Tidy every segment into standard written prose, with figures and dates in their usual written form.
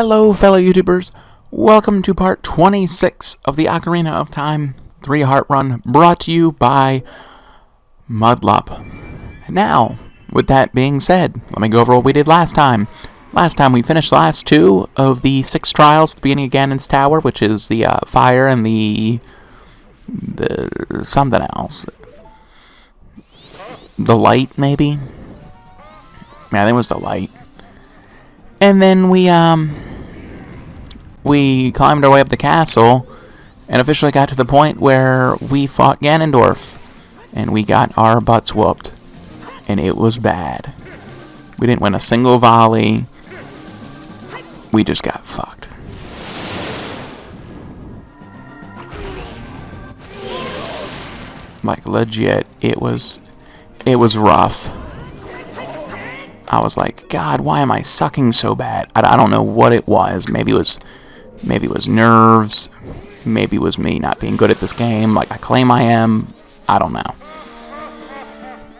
Hello, fellow YouTubers. Welcome to part 26 of the Ocarina of Time 3-Heart Run, brought to you by Mudlop. Now, with that being said, let me go over what we did last time. Last time we finished the last two of the 6 trials at the beginning of Ganon's Tower, which is the fire and the something else. The light, maybe? Yeah, I think it was the light. And then we climbed our way up the castle and officially got to the point where we fought Ganondorf. And we got our butts whooped. And it was bad. We didn't win a single volley. We just got fucked. Like, legit, it was rough. I was like, God, why am I sucking so bad? I don't know what it was. Maybe it was nerves. Maybe it was me not being good at this game, like I claim I am. I don't know.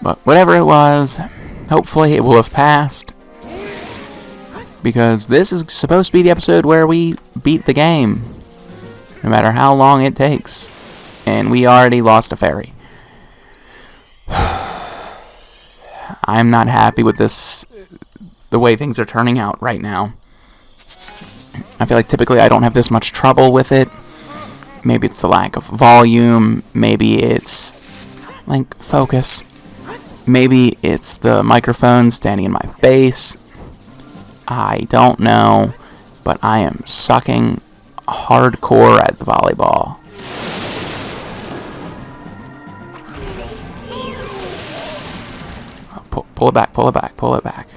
But whatever it was, hopefully it will have passed. Because this is supposed to be the episode where we beat the game. No matter how long it takes. And we already lost a fairy. I'm not happy with this, the way things are turning out right now. I feel like typically I don't have this much trouble with it. Maybe it's the lack of volume. Maybe it's, like, focus. Maybe it's the microphone standing in my face. I don't know. But I am sucking hardcore at the volleyball. Pull it back, pull it back, pull it back.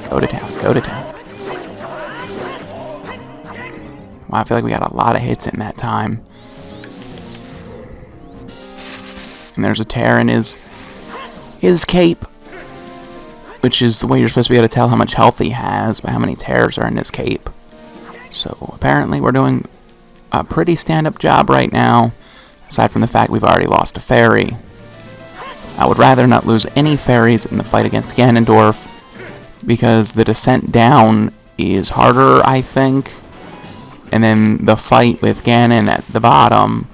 Go to town, go to town. Wow, I feel like we got a lot of hits in that time. And there's a tear in his cape. Which is the way you're supposed to be able to tell how much health he has by how many tears are in his cape. So apparently we're doing a pretty stand-up job right now. Aside from the fact we've already lost a fairy. I would rather not lose any fairies in the fight against Ganondorf, because the descent down is harder, I think, and then the fight with Ganon at the bottom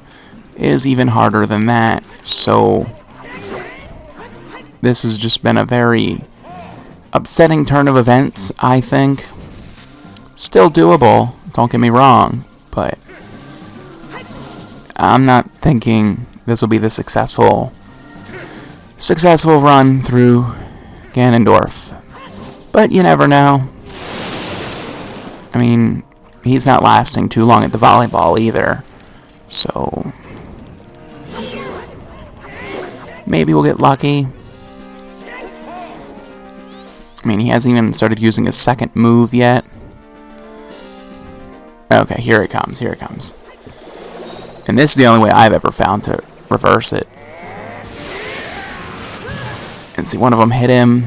is even harder than that, so this has just been a very upsetting turn of events, I think. Still doable, don't get me wrong, but I'm not thinking this will be the successful run through Ganondorf. But you never know. I mean, he's not lasting too long at the volleyball either. So maybe we'll get lucky. I mean, he hasn't even started using his second move yet. Okay, here it comes, here it comes. And this is the only way I've ever found to reverse it. And see, one of them hit him.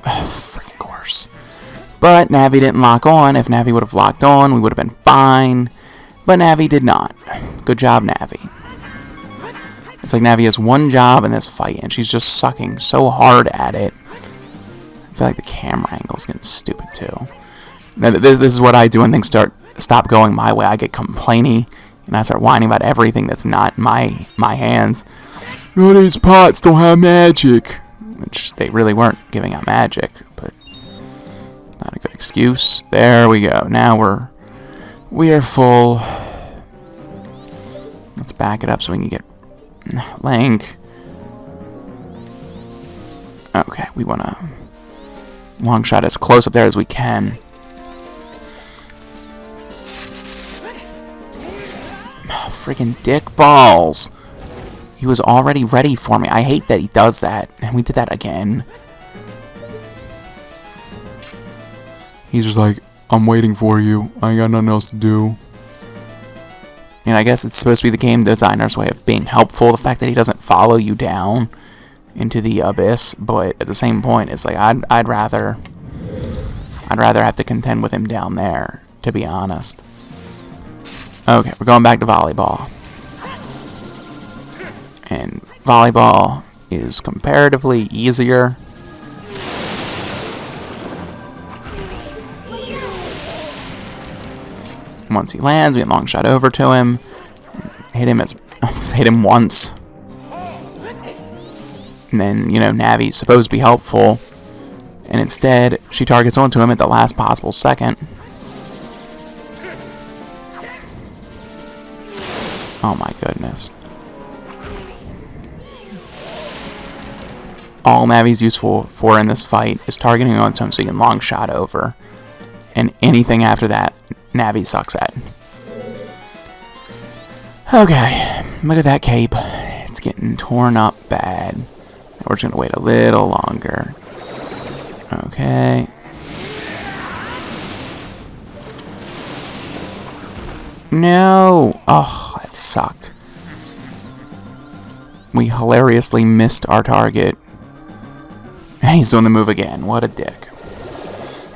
Freaking course. But Navi didn't lock on. If Navi would have locked on, we would have been fine. But Navi did not. Good job, Navi. It's like Navi has one job in this fight, and she's just sucking so hard at it. I feel like the camera angle's getting stupid, too. Now, this is what I do when things stop going my way. I get complainy, and I start whining about everything that's not in my hands. Oh, these pots don't have magic. Which they really weren't giving out magic, but not a good excuse. There we go. Now we are full. Let's back it up so we can get Link. Okay, we want to long shot as close up there as we can. Freaking dick balls. He was already ready for me. I hate that he does that. And we did that again. He's just like, I'm waiting for you. I ain't got nothing else to do. And I guess it's supposed to be the game designer's way of being helpful. The fact that he doesn't follow you down into the abyss. But at the same point, it's like, I'd rather have to contend with him down there, to be honest. Okay, we're going back to volleyball. And volleyball is comparatively easier. Once he lands, we can long shot over to him. Hit him once. And then, you know, Navi's supposed to be helpful. And instead, she targets onto him at the last possible second. Oh my goodness. All Navi's useful for in this fight is targeting onto him so he can long shot over. And anything after that, Navi sucks at. Okay, look at that cape. It's getting torn up bad. We're just going to wait a little longer. Okay. No! Oh, that sucked. We hilariously missed our target. And he's doing the move again. What a dick.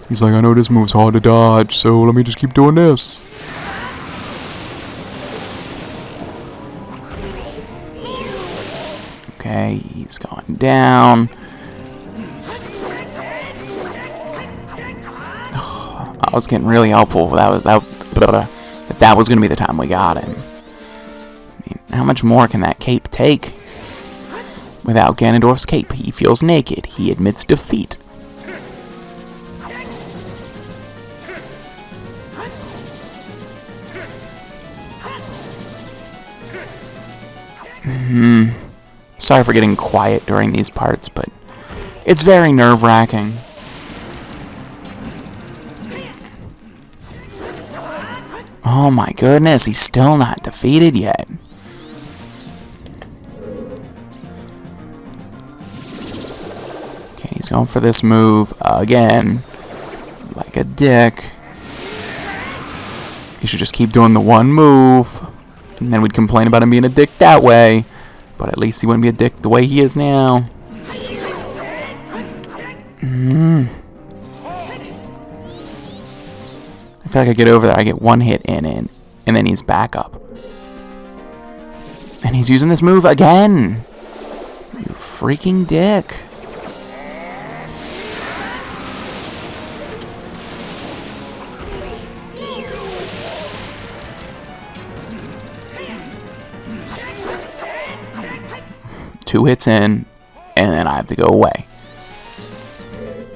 He's like, I know this move's hard to dodge, so let me just keep doing this. Okay, he's going down. I was getting really helpful. That was going to be the time we got him. I mean, how much more can that cape take? Without Ganondorf's cape, he feels naked. He admits defeat. Sorry for getting quiet during these parts, but it's very nerve-wracking. Oh my goodness, he's still not defeated yet. Okay, he's going for this move again. Like a dick. He should just keep doing the one move. And then we'd complain about him being a dick that way. But at least he wouldn't be a dick the way he is now. I feel like I get over there, I get one hit in, and then he's back up. And he's using this move again! You freaking dick. Two hits in, and then I have to go away.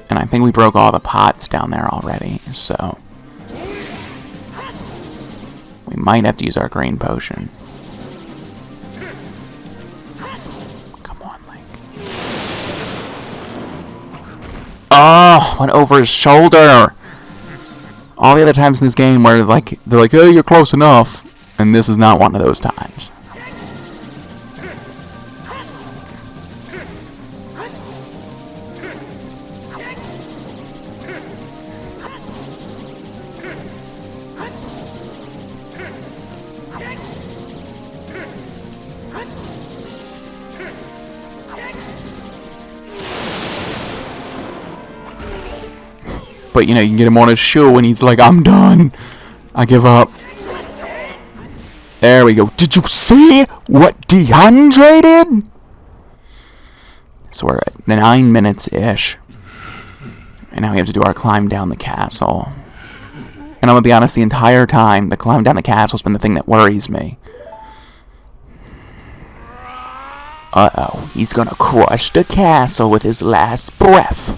And I think we broke all the pots down there already, so we might have to use our green potion. Come on, Link. Oh, went over his shoulder. All the other times in this game where they're like, "Hey, you're close enough," and this is not one of those times. But, you know, you can get him on his shoe and he's like, I'm done. I give up. There we go. Did you see what DeAndre did? So we're at 9 minutes-ish. And now we have to do our climb down the castle. And I'm going to be honest, the entire time, the climb down the castle has been the thing that worries me. Uh-oh. He's going to crush the castle with his last breath.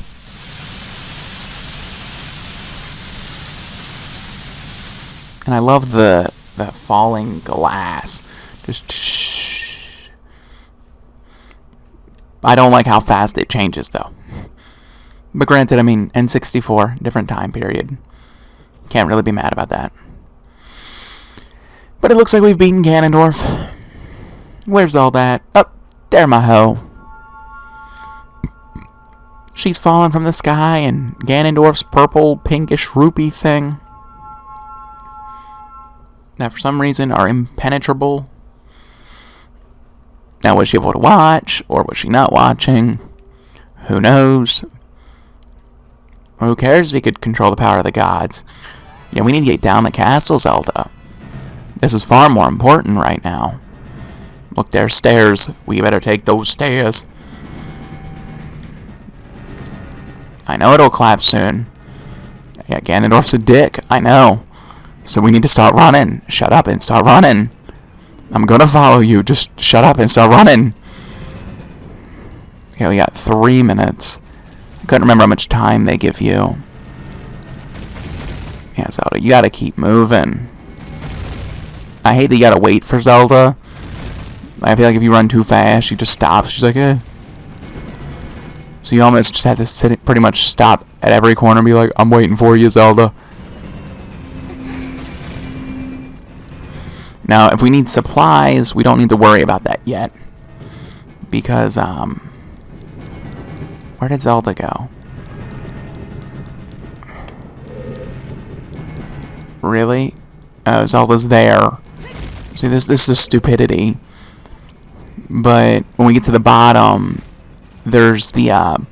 And I love the falling glass. Just shh. I don't like how fast it changes, though. But granted, I mean, N64, different time period. Can't really be mad about that. But it looks like we've beaten Ganondorf. Where's all that? Oh, there, my hoe. She's fallen from the sky, and Ganondorf's purple, pinkish, rupee thing that for some reason are impenetrable. Now, was she able to watch, or was she not watching? Who knows? Who cares if he could control the power of the gods? Yeah, we need to get down the castle, Zelda. This is far more important right now. Look, there's stairs. We better take those stairs. I know it'll collapse soon. Yeah, Ganondorf's a dick. I know. So we need to start running. Shut up and start running. I'm gonna follow you. Just shut up and start running. Okay, we got 3 minutes. I couldn't remember how much time they give you. Yeah, Zelda, you gotta keep moving. I hate that you gotta wait for Zelda. I feel like if you run too fast, she just stops. She's like, eh. So you almost just have to sit, pretty much stop at every corner and be like, I'm waiting for you, Zelda. Now, if we need supplies, we don't need to worry about that yet. Because, where did Zelda go? Really? Oh, Zelda's there. See, this is stupidity. But when we get to the bottom, there's the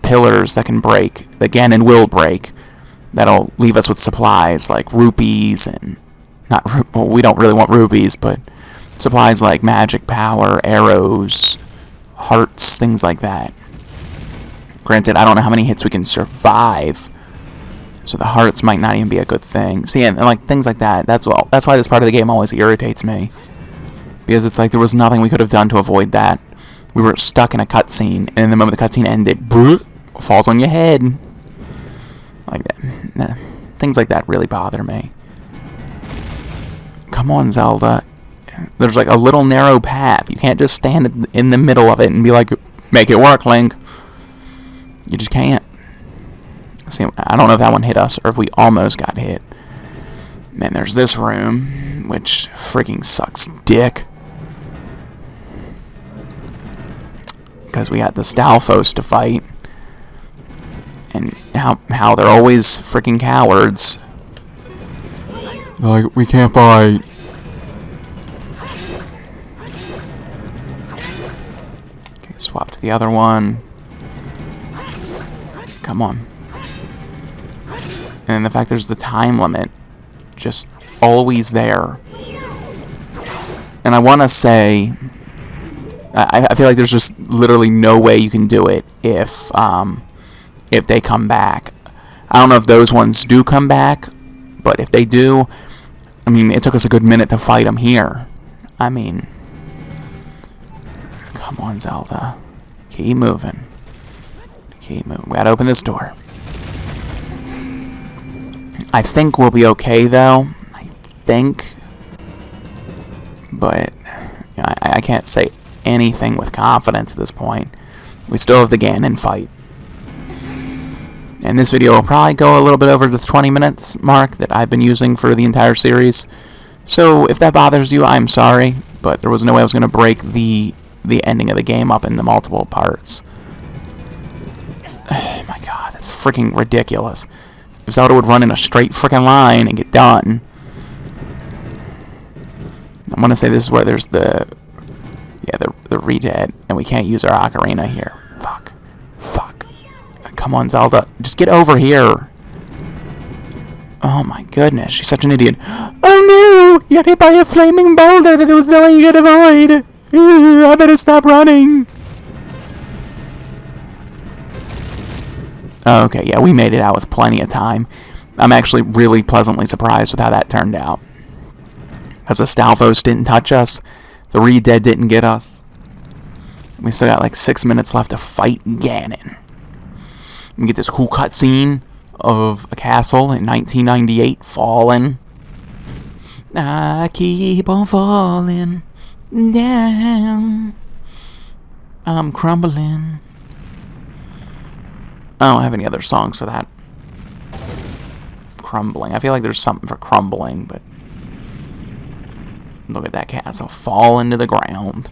pillars that can break. The Ganon will break. That'll leave us with supplies like rupees and... well, we don't really want rupees, but supplies like magic power, arrows, hearts, things like that. Granted, I don't know how many hits we can survive, so the hearts might not even be a good thing. See, and like things like that. That's why this part of the game always irritates me, because it's like there was nothing we could have done to avoid that. We were stuck in a cutscene, and the moment the cutscene ended, falls on your head. Like that. Nah, things like that really bother me. Come on, Zelda. There's like a little narrow path. You can't just stand in the middle of it and be like, make it work, Link. You just can't. See, I don't know if that one hit us or if we almost got hit. And then there's this room, which freaking sucks dick. Because we got the Stalfos to fight. And how they're always freaking cowards. Like, we can't fight. Okay, swap to the other one. Come on. And the fact there's the time limit. Just always there. And I want to say... I feel like there's just literally no way you can do it if they come back. I don't know if those ones do come back, but if they do... I mean, it took us a good minute to fight them here. I mean... Come on, Zelda. Keep moving. Keep moving. We gotta open this door. I think we'll be okay, though. I think. But... You know, I can't say anything with confidence at this point. We still have the Ganon fight. And this video will probably go a little bit over the 20 minutes mark that I've been using for the entire series. So if that bothers you, I'm sorry, but there was no way I was going to break the ending of the game up into multiple parts. Oh my god, that's freaking ridiculous. If Zelda would run in a straight freaking line and get done. I'm going to say this is where there's the redead, and we can't use our ocarina here. Fuck. Come on, Zelda. Just get over here. Oh my goodness, she's such an idiot. Oh no! You got hit by a flaming boulder that there was no way you could avoid. I better stop running. Okay, yeah, we made it out with plenty of time. I'm actually really pleasantly surprised with how that turned out. Because the Stalfos didn't touch us. The redead didn't get us. We still got like 6 minutes left to fight Ganon. We get this cool cutscene of a castle in 1998 falling. I keep on falling down. I'm crumbling. I don't have any other songs for that. Crumbling. I feel like there's something for crumbling, but look at that castle fall into the ground.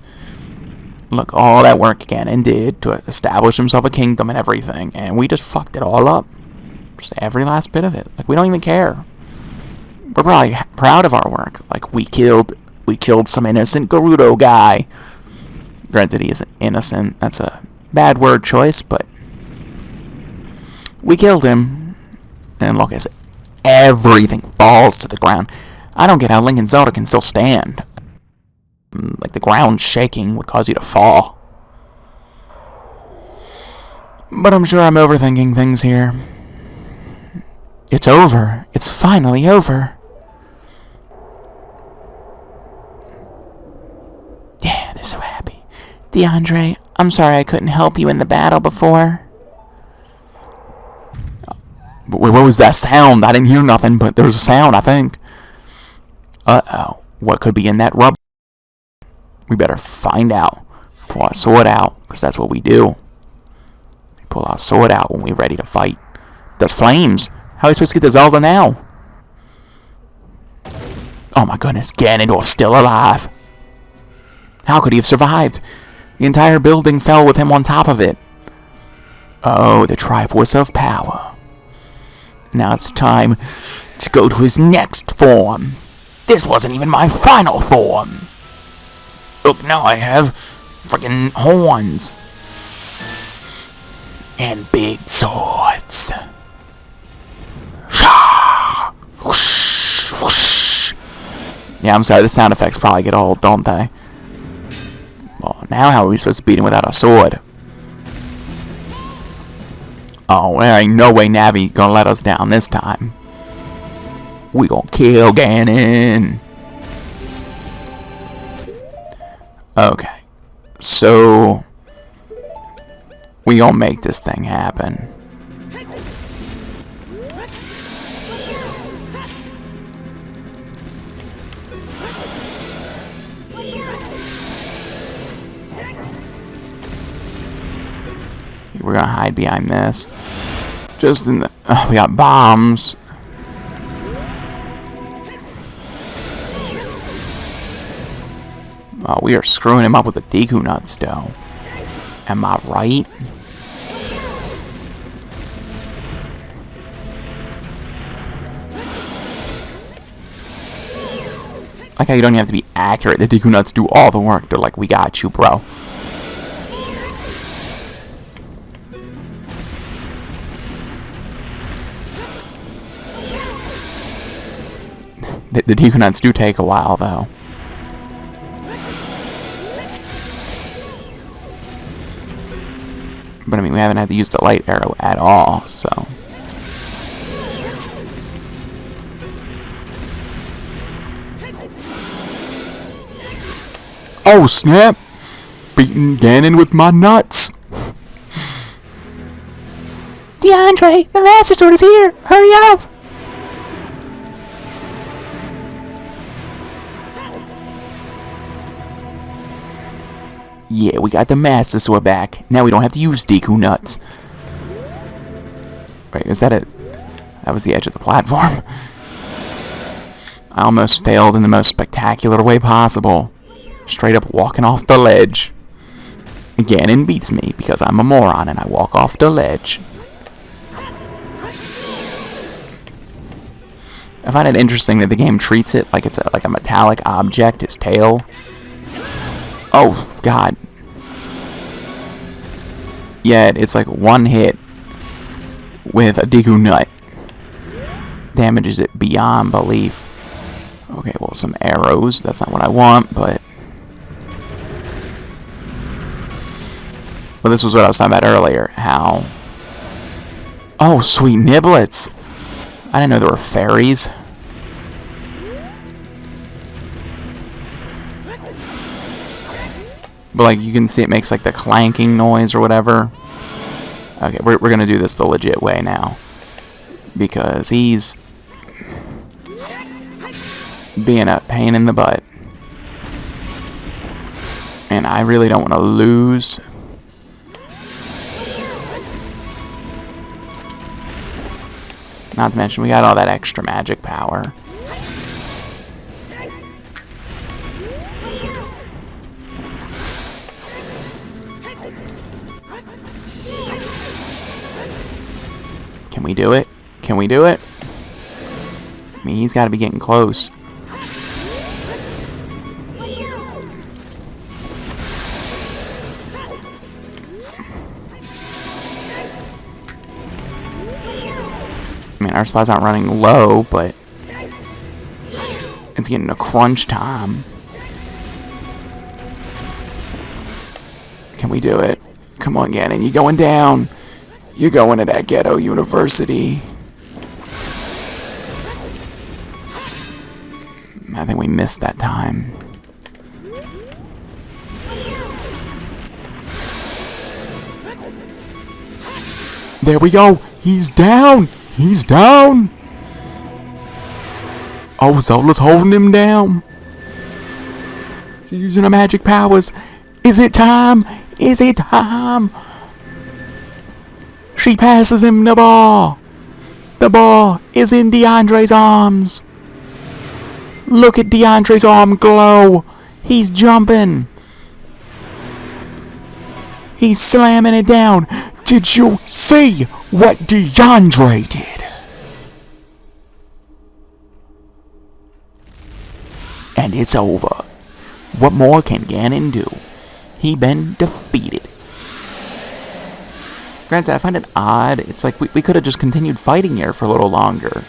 Look, all that work Ganon did to establish himself a kingdom and everything, and we just fucked it all up. Just every last bit of it. Like, we don't even care. We're probably proud of our work. Like, we killed some innocent Gerudo guy. Granted, he isn't innocent. That's a bad word choice, but we killed him. And look, as everything falls to the ground. I don't get how Link and Zelda can still stand. Like, the ground shaking would cause you to fall. But I'm sure I'm overthinking things here. It's over. It's finally over. DeAndre, I'm sorry I couldn't help you in the battle before. What was that sound? I didn't hear nothing, but there was a sound, I think. Uh-oh. What could be in that rubber? We better find out. Pull our sword out, because that's what we do. We pull our sword out when we're ready to fight. Does flames? How are we supposed to get to Zelda now? Oh my goodness, Ganondorf's still alive. How could he have survived? The entire building fell with him on top of it. Oh, the Triforce of Power. Now it's time to go to his next form. This wasn't even my final form. Look, now I have freaking horns. And big swords. Yeah, I'm sorry, the sound effects probably get old, don't they? Well, now how are we supposed to beat him without a sword? Oh, there ain't no way Navi gonna let us down this time. We gonna kill Ganon. Okay, so we gonna make this thing happen. We're gonna hide behind this. Just in the... we got bombs. Oh, we are screwing him up with the Deku Nuts, though. Am I right? Like how you don't even have to be accurate. The Deku Nuts do all the work. They're like, we got you, bro. The Deku Nuts do take a while, though. But I mean, we haven't had to use the light arrow at all, so... Oh, snap! Beating Ganon with my nuts! DeAndre, the Master Sword is here! Hurry up! Yeah, we got the Master Sword back. Now we don't have to use Deku Nuts. Wait, is that it? That was the edge of the platform. I almost failed in the most spectacular way possible. Straight up walking off the ledge. Ganon beats me because I'm a moron and I walk off the ledge. I find it interesting that the game treats it like it's like a metallic object, his tail. Oh, God. Yeah, it's like one hit with a Deku Nut. Damages it beyond belief. Okay, well, some arrows. That's not what I want, but... Well, this was what I was talking about earlier. How... Oh, sweet niblets! I didn't know there were fairies. But, like, you can see it makes, like, the clanking noise or whatever. Okay, we're gonna do this the legit way now. Because he's... being a pain in the butt. And I really don't want to lose. Not to mention, we got all that extra magic power. Can we do it? Can we do it? I mean, he's got to be getting close. I mean, our supplies aren't running low, but it's getting to crunch time. Can we do it? Come on, Ganon, you going down. You're going to that ghetto university. I think we missed that time. There we go. He's down. He's down. Oh, Zola's holding him down. She's using her magic powers. Is it time? Is it time? She passes him the ball. The ball is in DeAndre's arms. Look at DeAndre's arm glow. He's jumping. He's slamming it down. Did you see what DeAndre did? And it's over. What more can Ganon do? He been defeated. Granted, I find it odd. It's like we could have just continued fighting here for a little longer.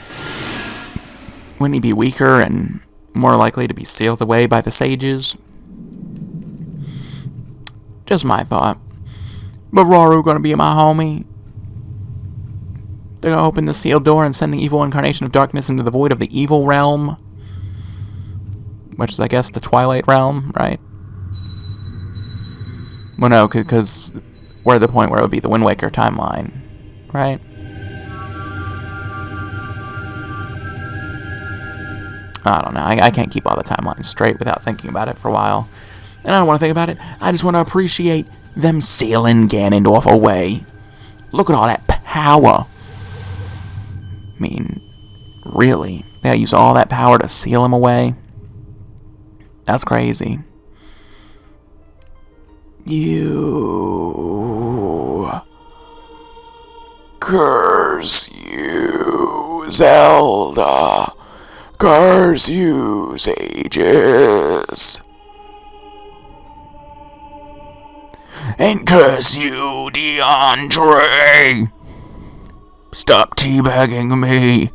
Wouldn't he be weaker and more likely to be sealed away by the sages? Just my thought. But Rauru gonna be my homie. They're gonna open the sealed door and send the evil incarnation of darkness into the void of the evil realm. Which is, I guess, the Twilight Realm, right? Well, no, because we're at the point where it would be the Wind Waker timeline, right? I don't know. I can't keep all the timelines straight without thinking about it for a while. And I don't want to think about it. I just want to appreciate them sealing Ganondorf away. Look at all that power. I mean, really? They use all that power to seal him away? That's crazy. You... Curse you, Zelda. Curse you, sages. And curse you, DeAndre. Stop teabagging me.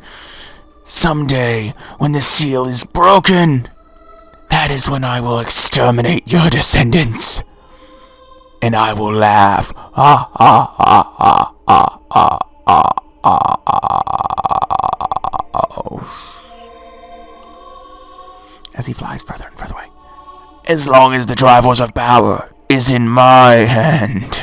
Someday, when the seal is broken, that is when I will exterminate your descendants. And I will laugh. Ah, ah, ah, ah, ah, ah, ah, ah, ah. As he flies further and further away. As long as the Triforce of Power is in my hand.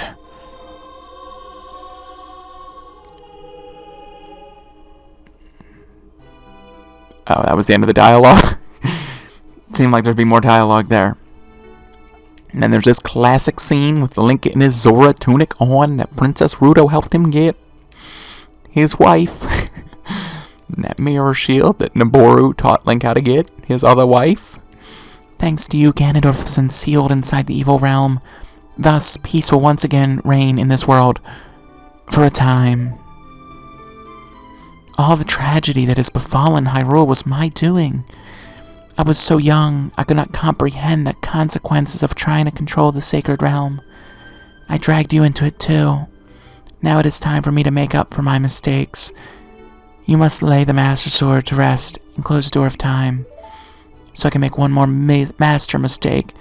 Oh, that was the end of the dialogue? It seemed like there'd be more dialogue there. And then there's this classic scene with Link in his Zora tunic on that Princess Ruto helped him get. His wife. And that mirror shield that Naboru taught Link how to get. His other wife. Thanks to you, Ganondorf has been sealed inside the evil realm. Thus, peace will once again reign in this world. For a time. All the tragedy that has befallen Hyrule was my doing. I was so young, I could not comprehend the consequences of trying to control the sacred realm. I dragged you into it too. Now it is time for me to make up for my mistakes. You must lay the Master Sword to rest and close the door of time, so I can make one more master mistake.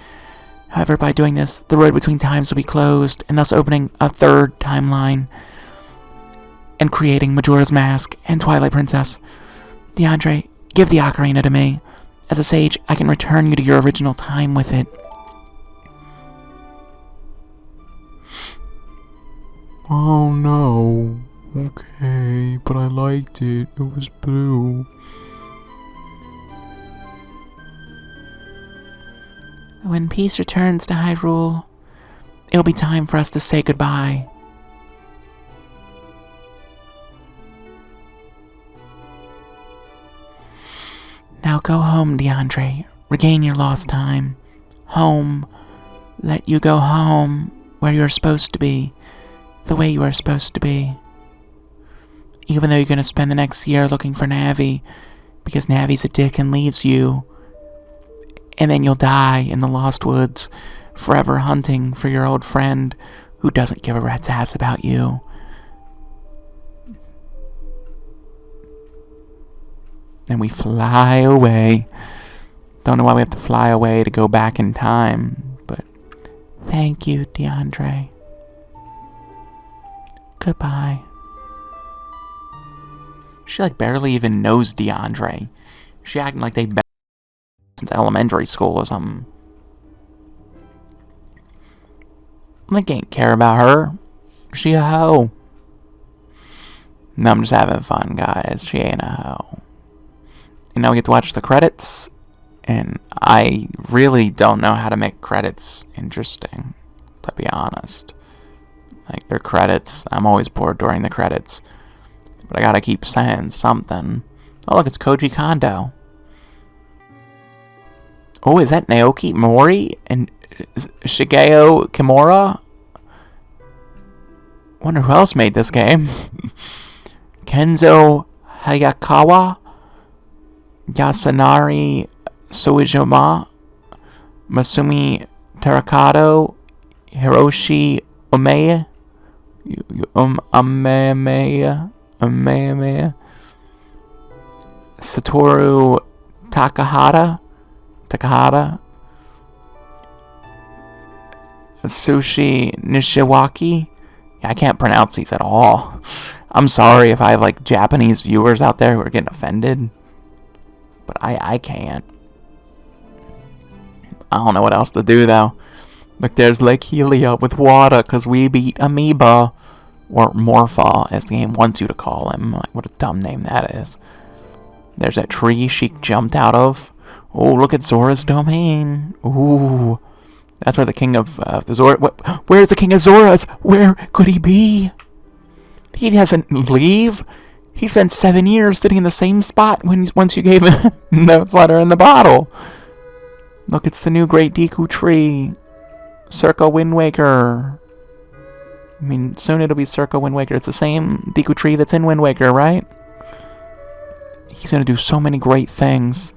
However, by doing this, the road between times will be closed, and thus opening a third timeline, and creating Majora's Mask and Twilight Princess. DeAndre, give the ocarina to me. As a sage, I can return you to your original time with it. Oh no. Okay, but I liked it. It was blue. When peace returns to Hyrule, it'll be time for us to say goodbye. Now go home, DeAndre. Regain your lost time. Home. Let you go home where you're supposed to be. The way you are supposed to be. Even though you're going to spend the next year looking for Navi, because Navi's a dick and leaves you. And then you'll die in the Lost Woods, forever hunting for your old friend who doesn't give a rat's ass about you. And we fly away. Don't know why we have to fly away to go back in time, but thank you, DeAndre. Goodbye. She barely even knows DeAndre. She acting like they've been since elementary school or something. Link ain't care about her. She a hoe. No, I'm just having fun, guys. She ain't a hoe. And now we get to watch the credits. And I really don't know how to make credits interesting, to be honest. Like, their credits, I'm always bored during the credits. But I gotta keep saying something. Oh, look, it's Koji Kondo. Oh, is that Naoki Mori and Shigeo Kimura? Wonder who else made this game. Kenzo Hayakawa, Yasunari Suijima, Masumi Terakato, Hiroshi Umeya, Umeya, Satoru Takahata, Sushi Nishiwaki. Yeah, I can't pronounce these at all. I'm sorry if I have like Japanese viewers out there who are getting offended, but I can't. I don't know what else to do though. Look, there's Lake Helia with water because we beat Amoeba, or Morpha as the game wants you to call him. Like, what a dumb name that is. There's that tree she jumped out of. Oh, look at Zora's domain. Ooh, that's where the king of the Zora. Where's the king of Zora's? Where could he be? He doesn't leave. He spent 7 years sitting in the same spot once you gave him the letter in the bottle. Look, it's the new Great Deku Tree. Circa Wind Waker. I mean, soon it'll be Circa Wind Waker. It's the same Deku Tree that's in Wind Waker, right? He's gonna do so many great things.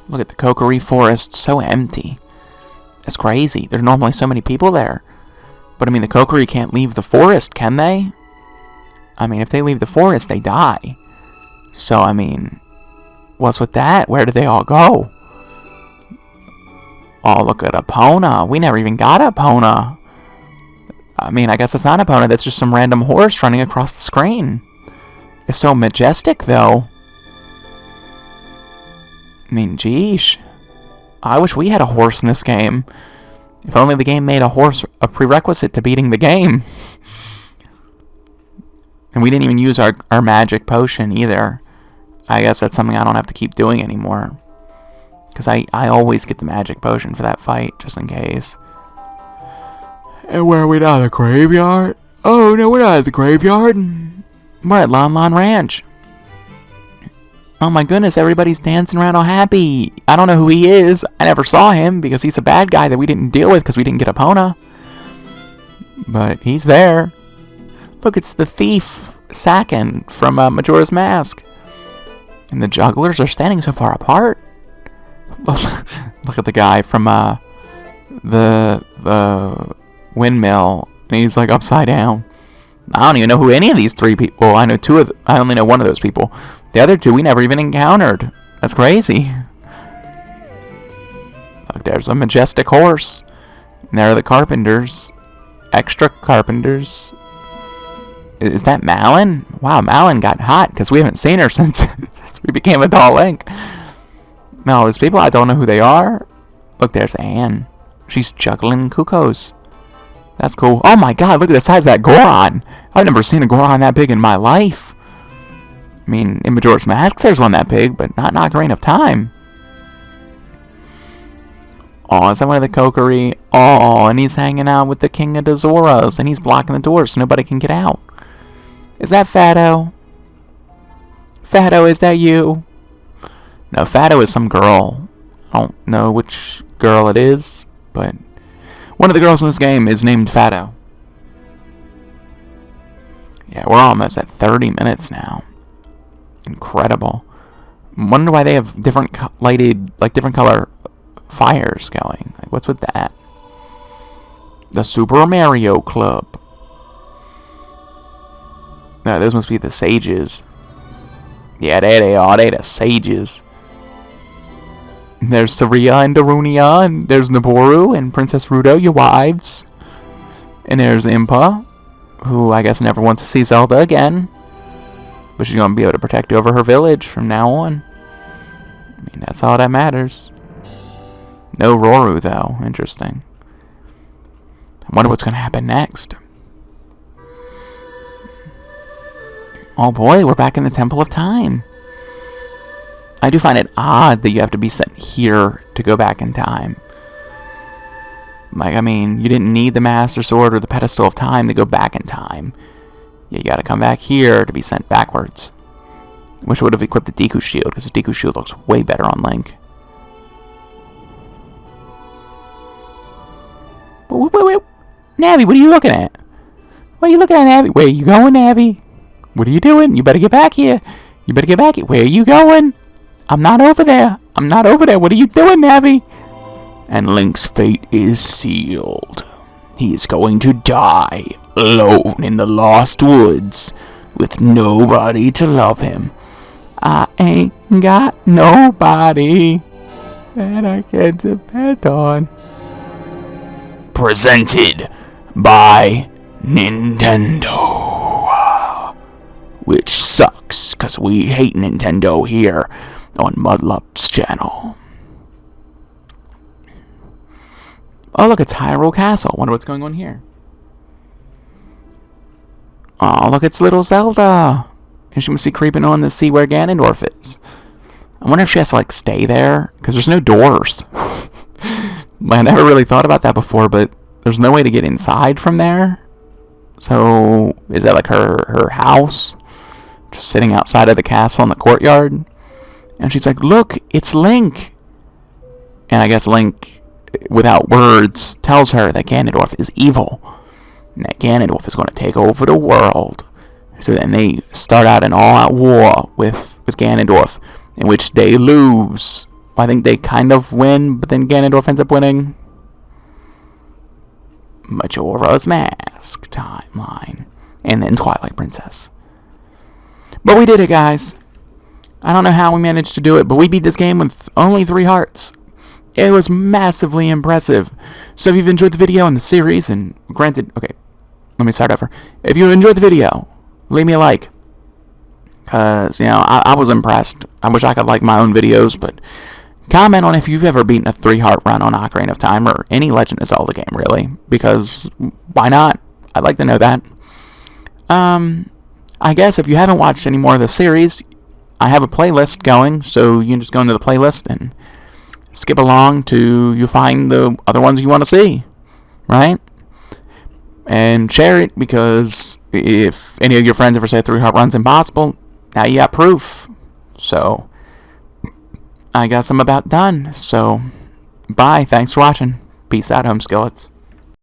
Look at the Kokiri Forest, so empty. It's crazy. There's normally so many people there. But I mean, the Kokiri can't leave the forest, can they? I mean, if they leave the forest, they die. So, I mean, what's with that? Where did they all go? Oh, look at Epona. We never even got Epona. I mean, I guess it's not Epona. That's just some random horse running across the screen. It's so majestic, though. I mean, geesh. I wish we had a horse in this game. If only the game made a horse a prerequisite to beating the game. And we didn't even use our magic potion either. I guess that's something I don't have to keep doing anymore. Because I always get the magic potion for that fight, just in case. And where are we now? The graveyard? Oh, no, we're not at the graveyard. We're at Lon Lon Ranch. Oh my goodness, everybody's dancing around all happy. I don't know who he is. I never saw him because he's a bad guy that we didn't deal with because we didn't get Epona. But he's there. Look, it's the thief, Sakin, from Majora's Mask. And the jugglers are standing so far apart. Look at the guy from the windmill, and he's like upside down. I don't even know who any of these three people. Well, I know I only know one of those people. The other two we never even encountered. That's crazy. Look, there's a majestic horse. And there are the carpenters. Extra carpenters. Is that Malin? Wow, Malin got hot because we haven't seen her since we became a Doll Link. No, there's people I don't know who they are. Look, there's Anne. She's juggling cuckoos. That's cool. Oh my god, look at the size of that Goron. I've never seen a Goron that big in my life. I mean, in Majora's Mask, there's one that big, but not in Ocarina of Time. Oh, is that one of the Kokiri? Oh, and he's hanging out with the King of the Zoras, and he's blocking the door so nobody can get out. Is that Fado? Fado, is that you? No, Fado is some girl. I don't know which girl it is, but one of the girls in this game is named Fado. Yeah, we're almost at 30 minutes now. Incredible. Wonder why they have different different color fires going. Like, what's with that? The Super Mario Club. No, those must be the sages. Yeah, there they are. They're the sages. There's Saria and Darunia, and there's Naboru and Princess Rudo, your wives. And there's Impa, who I guess never wants to see Zelda again. But she's going to be able to protect over her village from now on. I mean, that's all that matters. No Roru, though. Interesting. I wonder what's going to happen next. Oh boy, we're back in the Temple of Time. I do find it odd that you have to be sent here to go back in time. Like, I mean, you didn't need the Master Sword or the Pedestal of Time to go back in time. You gotta come back here to be sent backwards. Wish I would have equipped the Deku Shield, because the Deku Shield looks way better on Link. Wait. Navi, what are you looking at? What are you looking at, Navi? Where are you going, Navi? What are you doing? You better get back here. You better get back here. Where are you going? I'm not over there. I'm not over there. What are you doing, Navi? And Link's fate is sealed. He is going to die alone in the Lost Woods with nobody to love him. I ain't got nobody that I can depend on. Presented by Nintendo. Which sucks, because we hate Nintendo here on Mudlup's channel. Oh, look, it's Hyrule Castle. Wonder what's going on here. Oh, look, it's little Zelda. And she must be creeping on to see where Ganondorf is. I wonder if she has to, like, stay there, because there's no doors. I never really thought about that before, but there's no way to get inside from there. So, is that like her house? Just sitting outside of the castle in the courtyard? And she's like, look, it's Link. And I guess Link, without words, tells her that Ganondorf is evil. And that Ganondorf is going to take over the world. So then they start out an all-out war with Ganondorf, in which they lose. I think they kind of win, but then Ganondorf ends up winning. Majora's Mask timeline. And then Twilight Princess. But we did it, guys. I don't know how we managed to do it, but we beat this game with only 3 hearts. It was massively impressive. So if you've enjoyed the video and the series, and granted, okay, let me start over. If you enjoyed the video, leave me a like. Because, you know, I was impressed. I wish I could like my own videos, but comment on if you've ever beaten a 3-heart run on Ocarina of Time, or any Legend of Zelda game, really. Because, why not? I'd like to know that. I guess if you haven't watched any more of the series, I have a playlist going, so you can just go into the playlist and skip along to you find the other ones you want to see, right? And share it, because if any of your friends ever say 3-heart run's impossible, now you got proof. So, I guess I'm about done. So, bye. Thanks for watching. Peace out, home skillets.